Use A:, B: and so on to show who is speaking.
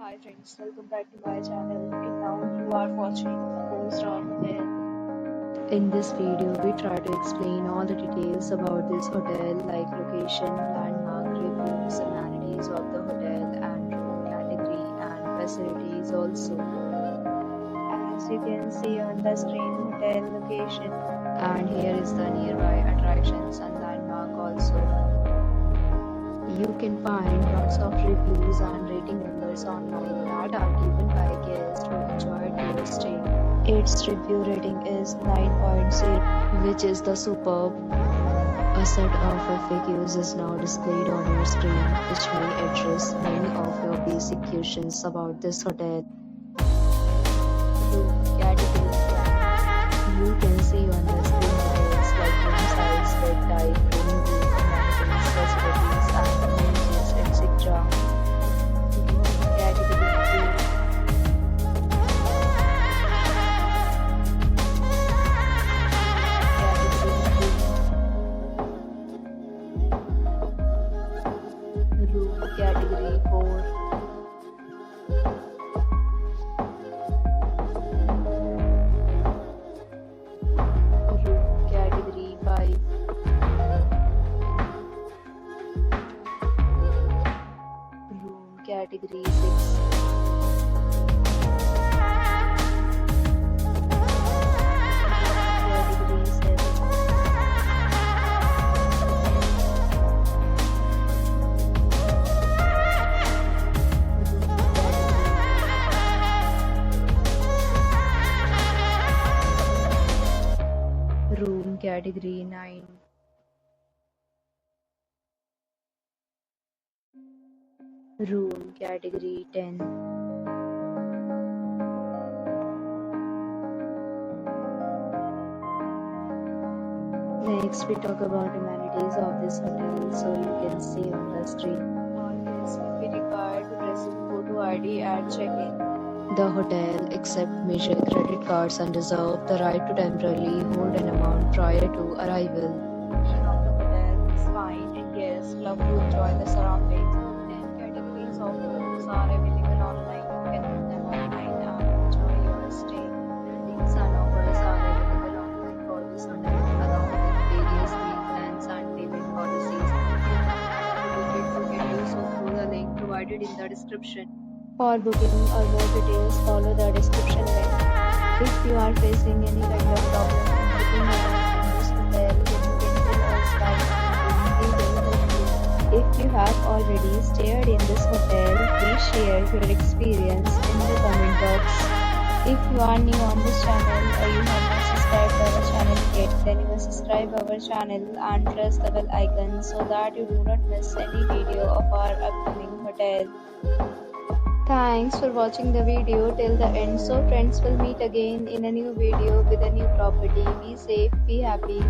A: Hi friends, welcome back to my channel. And now you are watching a 4-star hotel. In this video, we try to explain all the details about this hotel like location, landmark, reviews, amenities of the hotel and room category and facilities also. As you can see on the screen, hotel location. And here is the nearby attractions and landmark also. You can find lots of reviews and rating numbers online that are given by guests who enjoyed their stay. Its review rating is 9.0, which is the superb. A set of FAQs is now displayed on your screen, which may address many of your basic questions about this hotel. Room category. You can see on the screen details like room size, bed type, room view, amenities, facilities, and amenities, etc. Room category 2. Room category 4. Room category 5. Room category 6. Category 7. Room category 9. Room category 10. Next, we talk about amenities of this hotel, so you can see on the screen. All guests will be required to present photo ID at check-in. The hotel accepts major credit cards and reserves the right to temporarily hold an amount prior to arrival. Location of the hotel is fine and guests love to enjoy the surroundings. 10 categories of rooms are available online. You can book them online and enjoy your stay. Ratings and offers are available online for this hotel along with various meal plans and payment policies. You can do so through the link provided in the description. For booking or more details, follow the description link. If you are facing any kind of problem in booking a room in this hotel, then you can tell us by commenting. We will help you. If you have already stayed in this hotel, please share your experience in the comment box. If you are new on this channel or you have not subscribed our channel yet, then you must subscribe our channel and press the bell icon so that you do not miss any video of our upcoming hotel. Thanks for watching the video till the end. So friends, will meet again in a new video with a new property. Be safe, be happy.